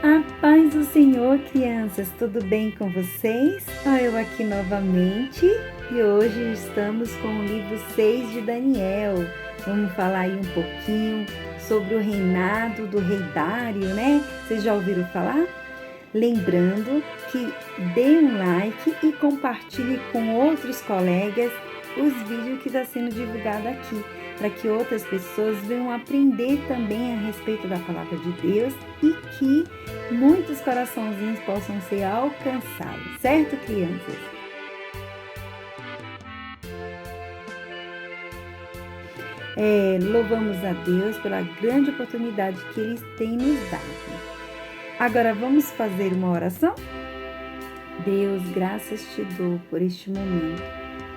A paz do Senhor, crianças, tudo bem com vocês? Eu aqui novamente e hoje estamos com o livro 6 de Daniel. Vamos falar aí um pouquinho sobre o reinado do rei Dário, né? Vocês já ouviram falar? Lembrando que dê um like e compartilhe com outros colegas os vídeos que está sendo divulgado aqui, para que outras pessoas venham aprender também a respeito da palavra de Deus e que muitos coraçãozinhos possam ser alcançados, certo, crianças? Louvamos a Deus pela grande oportunidade que Ele tem nos dado. Agora vamos fazer uma oração? Deus, graças te dou por este momento.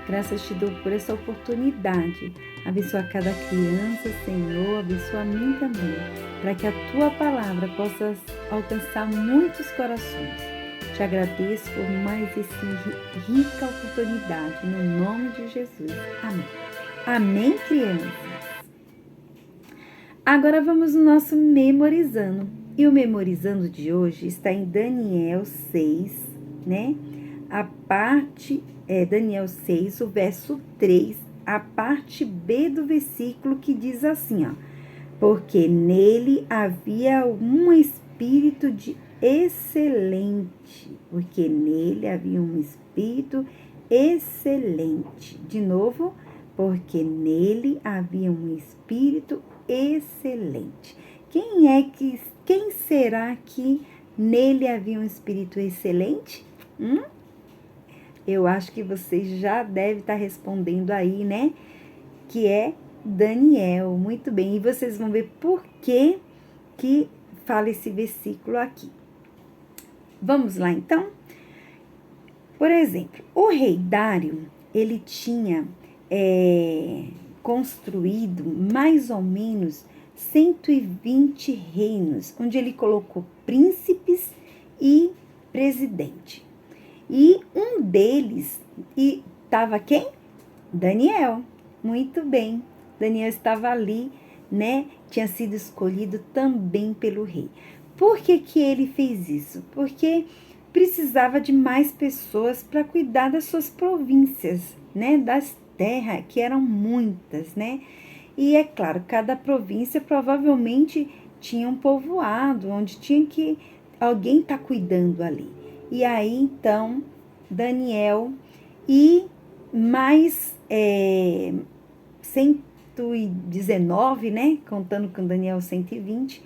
Graças te dou por essa oportunidade. Abençoa cada criança, Senhor, abençoa a mim também, para que a tua palavra possa alcançar muitos corações. Te agradeço por mais essa rica oportunidade, no nome de Jesus. Amém. Amém, crianças? Agora vamos no nosso memorizando. E o memorizando de hoje está em Daniel 6, né? A parte Daniel 6, o verso 3, a parte B do versículo, que diz assim, ó: porque nele havia um espírito de excelente. Porque nele havia um espírito excelente. De novo, porque nele havia um espírito excelente. Quem será que nele havia um espírito excelente? Eu acho que vocês já devem estar respondendo aí, né? Que é Daniel. Muito bem. E vocês vão ver por que fala esse versículo aqui. Vamos lá, então? Por exemplo, o rei Dário, ele tinha construído mais ou menos 120 reinos, onde ele colocou príncipes e presidente. E um deles estava quem? Daniel. Muito bem. Daniel estava ali, né? Tinha sido escolhido também pelo rei. Por que ele fez isso? Porque precisava de mais pessoas para cuidar das suas províncias, né? Das terras, que eram muitas, né? E é claro, cada província provavelmente tinha um povoado, onde tinha que alguém estar cuidando ali. E aí, então, Daniel e mais 119, né? Contando com Daniel 120,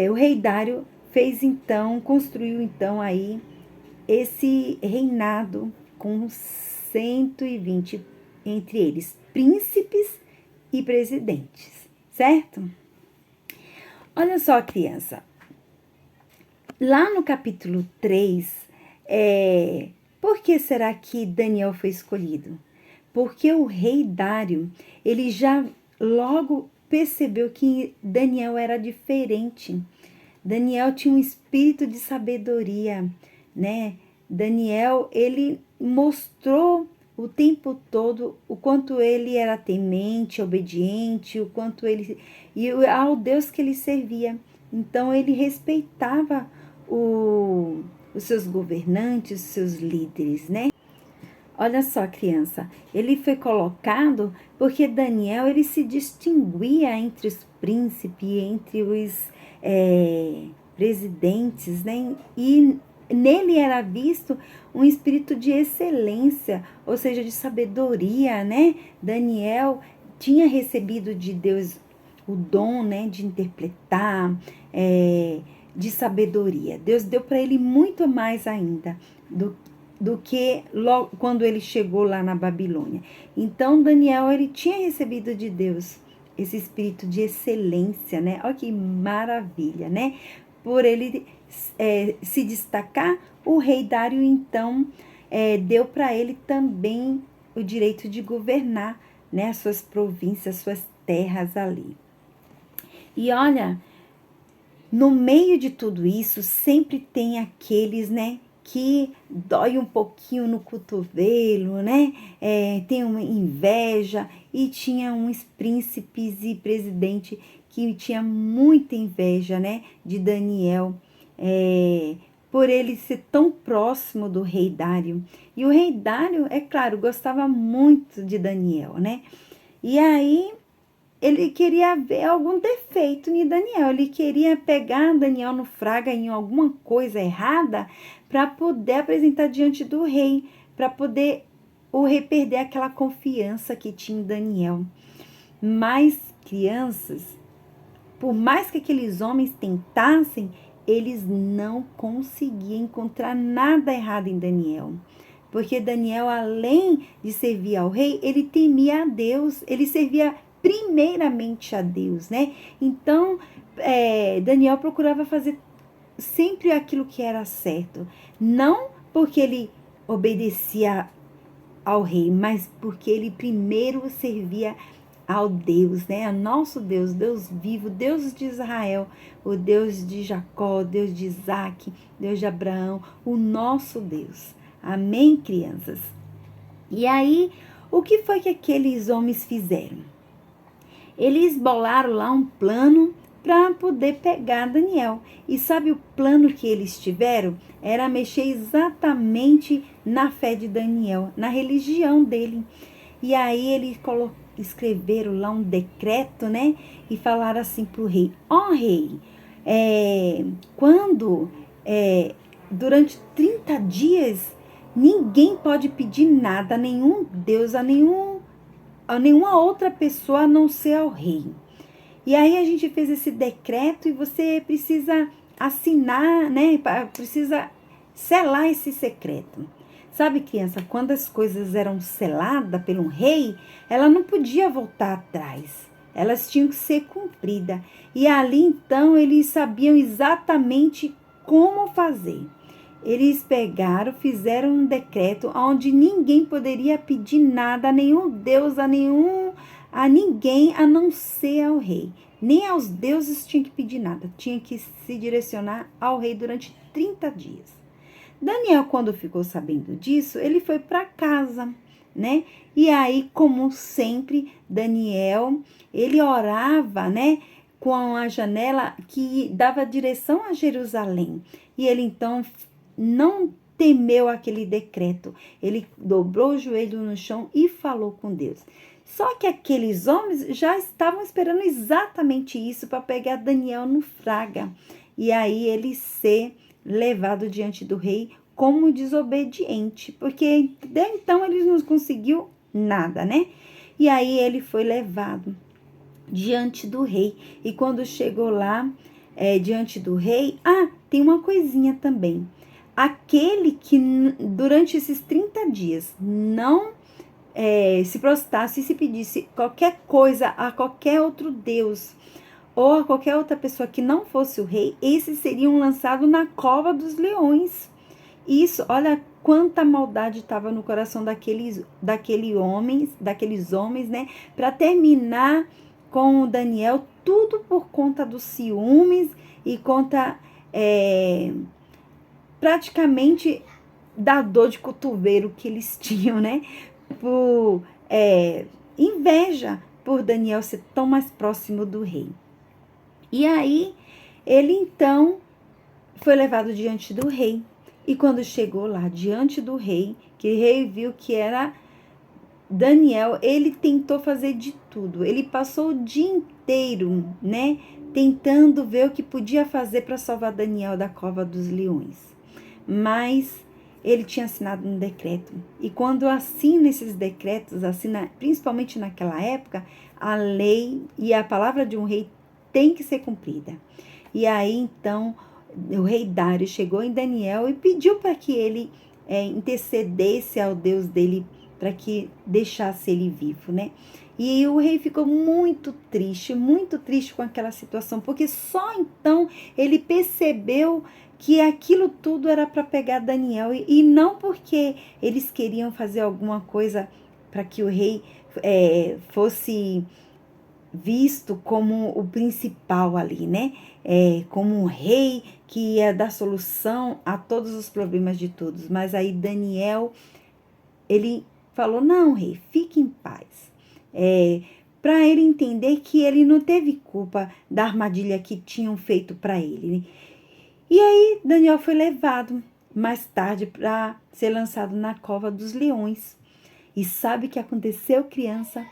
o rei Dário construiu então aí esse reinado com 120, entre eles príncipes e presidentes, certo? Olha só, criança. Lá no capítulo 3, por que será que Daniel foi escolhido? Porque o rei Dário, ele já logo percebeu que Daniel era diferente. Daniel tinha um espírito de sabedoria, né? Daniel, ele mostrou o tempo todo o quanto ele era temente, obediente, o quanto ele e ao Deus que ele servia. Então ele respeitava os seus governantes, os seus líderes, né? Olha só, criança, ele foi colocado porque Daniel, ele se distinguia entre os príncipes, entre os presidentes, né? E nele era visto um espírito de excelência, ou seja, de sabedoria, né? Daniel tinha recebido de Deus o dom, né, de interpretar, de sabedoria. Deus deu para ele muito mais ainda do que logo quando ele chegou lá na Babilônia. Então, Daniel, ele tinha recebido de Deus esse espírito de excelência, né? Olha que maravilha, né? Por ele se destacar, o rei Dário, então, deu para ele também o direito de governar, né, as suas províncias, suas terras ali. E olha, no meio de tudo isso, sempre tem aqueles, né, que dói um pouquinho no cotovelo, né? Tem uma inveja, e tinha uns príncipes e presidente que tinha muita inveja, né, de Daniel, por ele ser tão próximo do rei Dário. E o rei Dário, é claro, gostava muito de Daniel, né? E aí ele queria ver algum defeito em Daniel, ele queria pegar Daniel no fraga em alguma coisa errada para poder apresentar diante do rei, para poder o rei perder aquela confiança que tinha em Daniel. Mas crianças, por mais que aqueles homens tentassem, eles não conseguiam encontrar nada errado em Daniel. Porque Daniel, além de servir ao rei, ele temia a Deus, ele servia primeiramente a Deus, né? Então, Daniel procurava fazer sempre aquilo que era certo. Não porque ele obedecia ao rei, mas porque ele primeiro servia ao Deus, né? Ao nosso Deus, Deus vivo, Deus de Israel, o Deus de Jacó, Deus de Isaac, Deus de Abraão, o nosso Deus. Amém, crianças? E aí, o que foi que aqueles homens fizeram? Eles bolaram lá um plano para poder pegar Daniel. E sabe o plano que eles tiveram? Era mexer exatamente na fé de Daniel, na religião dele. E aí eles escreveram lá um decreto, né? E falaram assim para o rei: ó rei, durante 30 dias, ninguém pode pedir nada a nenhum Deus, a nenhuma outra pessoa a não ser ao rei. E aí a gente fez esse decreto e você precisa assinar, né? Precisa selar esse secreto. Sabe, criança, quando as coisas eram seladas por um rei, ela não podia voltar atrás. Elas tinham que ser cumpridas. E ali, então, eles sabiam exatamente como fazer. Eles pegaram, fizeram um decreto onde ninguém poderia pedir nada a nenhum Deus, a ninguém, a não ser ao rei. Nem aos deuses tinha que pedir nada. Tinha que se direcionar ao rei durante 30 dias. Daniel, quando ficou sabendo disso, ele foi para casa, né? E aí, como sempre, Daniel, ele orava, né? Com a janela que dava direção a Jerusalém. E ele, então, não temeu aquele decreto. Ele dobrou o joelho no chão e falou com Deus. Só que aqueles homens já estavam esperando exatamente isso para pegar Daniel no fraga. E aí ele ser levado diante do rei como desobediente, porque então ele não conseguiu nada, né? E aí ele foi levado diante do rei. E quando chegou lá, diante do rei, tem uma coisinha também. Aquele que durante esses 30 dias não se prostrasse e se pedisse qualquer coisa a qualquer outro Deus ou a qualquer outra pessoa que não fosse o rei, esses seriam lançados na cova dos leões. Isso, olha quanta maldade estava no coração daqueles homens, né? Para terminar com o Daniel, tudo por conta dos ciúmes e conta praticamente da dor de cotovelo que eles tinham, né? Por inveja por Daniel ser tão mais próximo do rei. E aí, ele então foi levado diante do rei. E quando chegou lá diante do rei, que o rei viu que era Daniel, ele tentou fazer de tudo. Ele passou o dia inteiro, né, tentando ver o que podia fazer para salvar Daniel da cova dos leões. Mas ele tinha assinado um decreto. E quando assina esses decretos, principalmente naquela época, a lei e a palavra de um rei tem que ser cumprida. E aí, então, o rei Dário chegou em Daniel e pediu para que ele intercedesse ao Deus dele para que deixasse ele vivo, né? E o rei ficou muito triste com aquela situação, porque só então ele percebeu que aquilo tudo era para pegar Daniel e não porque eles queriam fazer alguma coisa para que o rei fosse visto como o principal ali, né? Como um rei que ia dar solução a todos os problemas de todos. Mas aí Daniel, ele falou: não, rei, fique em paz. para ele entender que ele não teve culpa da armadilha que tinham feito para ele. E aí Daniel foi levado mais tarde para ser lançado na cova dos leões. E sabe o que aconteceu, criança?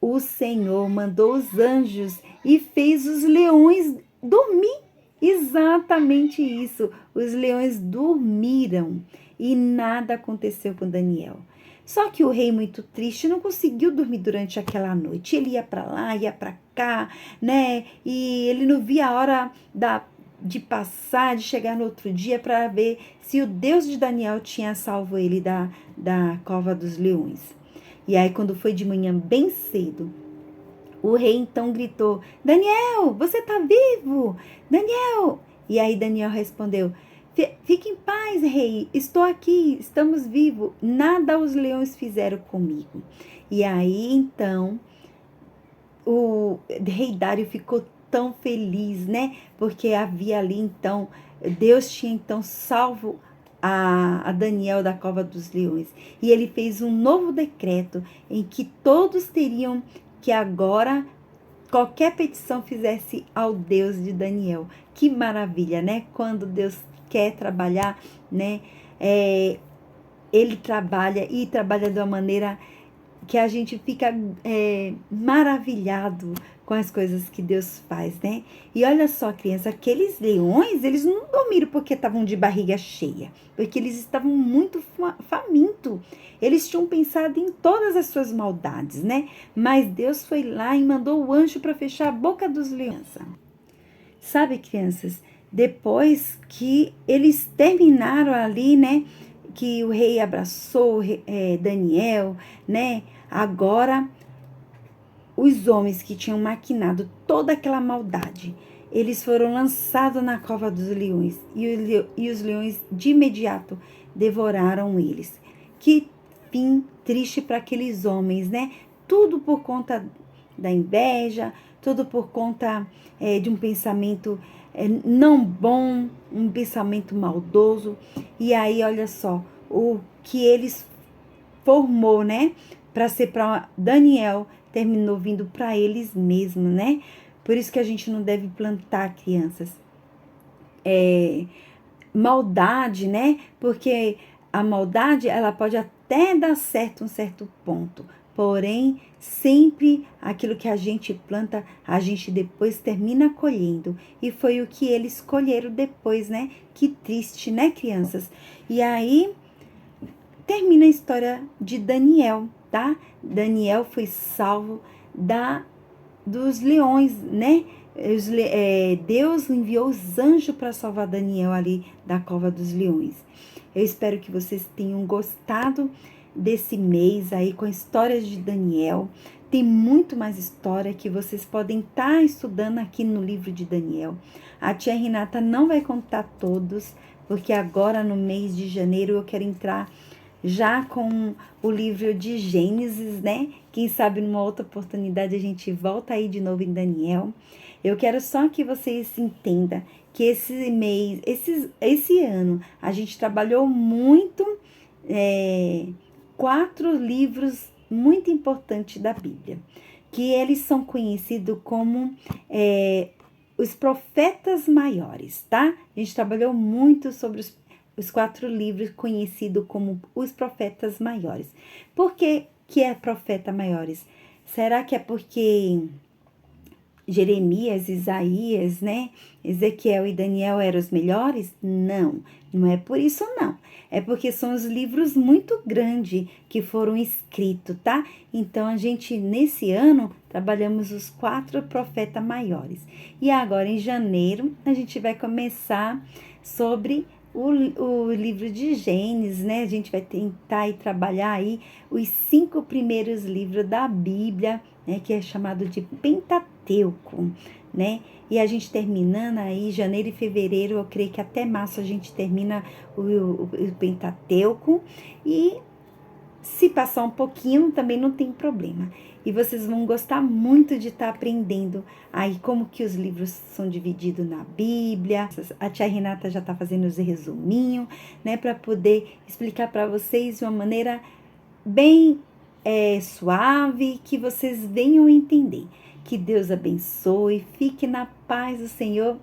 O Senhor mandou os anjos e fez os leões dormir. Exatamente isso. Os leões dormiram e nada aconteceu com Daniel. Só que o rei, muito triste, não conseguiu dormir durante aquela noite. Ele ia para lá, ia para cá, né? E ele não via a hora de passar, de chegar no outro dia para ver se o Deus de Daniel tinha salvo ele da cova dos leões. E aí, quando foi de manhã bem cedo, o rei então gritou: Daniel, você está vivo? Daniel! E aí Daniel respondeu: fique em paz, rei, estou aqui, estamos vivos, nada os leões fizeram comigo. E aí então o rei Dário ficou tão feliz, né? Porque havia ali então, Deus tinha então salvo a Daniel da cova dos leões. E ele fez um novo decreto em que todos teriam que agora qualquer petição fizesse ao Deus de Daniel. Que maravilha, né? Quando Deus quer trabalhar, né? Ele trabalha e trabalha de uma maneira que a gente fica maravilhado com as coisas que Deus faz, né? E olha só, criança, aqueles leões, eles não dormiram porque estavam de barriga cheia, porque eles estavam muito famintos. Eles tinham pensado em todas as suas maldades, né? Mas Deus foi lá e mandou o anjo para fechar a boca dos leões. Sabe, crianças, depois que eles terminaram ali, né? Que o rei abraçou Daniel, né? Agora, os homens que tinham maquinado toda aquela maldade, eles foram lançados na cova dos leões e os leões de imediato devoraram eles. Que fim triste para aqueles homens, né? Tudo por conta da inveja, tudo por conta de um pensamento não bom, um pensamento maldoso. E aí, olha só, o que eles formou, né? Para ser para Daniel, terminou vindo para eles mesmos, né? Por isso que a gente não deve plantar, crianças, maldade, né? Porque a maldade, ela pode até dar certo um certo ponto. Porém, sempre aquilo que a gente planta, a gente depois termina colhendo. E foi o que eles colheram depois, né? Que triste, né, crianças? E aí, termina a história de Daniel, tá? Daniel foi salvo dos leões, né? Deus enviou os anjos para salvar Daniel ali da cova dos leões. Eu espero que vocês tenham gostado desse mês aí com histórias de Daniel. Tem muito mais história que vocês podem estar estudando aqui no livro de Daniel. A tia Renata não vai contar todos, porque agora no mês de janeiro eu quero entrar já com o livro de Gênesis, né? Quem sabe numa outra oportunidade a gente volta aí de novo em Daniel. Eu quero só que vocês entendam que esse ano, a gente trabalhou muito 4 livros muito importantes da Bíblia, que eles são conhecidos como os profetas maiores, tá? A gente trabalhou muito sobre os 4 livros conhecidos como os profetas maiores. Por que é profeta maiores? Será que é porque Jeremias, Isaías, né? Ezequiel e Daniel eram os melhores? Não, não é por isso não. É porque são os livros muito grandes que foram escritos, tá? Então, a gente, nesse ano, trabalhamos os 4 profetas maiores. E agora, em janeiro, a gente vai começar sobre o livro de Gênesis, né? A gente vai tentar aí trabalhar aí os 5 primeiros livros da Bíblia, né? Que é chamado de Pentateuco, né? E a gente terminando aí, janeiro e fevereiro, eu creio que até março a gente termina o Pentateuco. E se passar um pouquinho, também não tem problema. E vocês vão gostar muito de estar aprendendo aí como que os livros são divididos na Bíblia. A tia Renata já está fazendo os resuminhos, né? Para poder explicar para vocês de uma maneira bem suave, que vocês venham entender. Que Deus abençoe, fique na paz do Senhor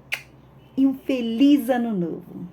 e um feliz ano novo.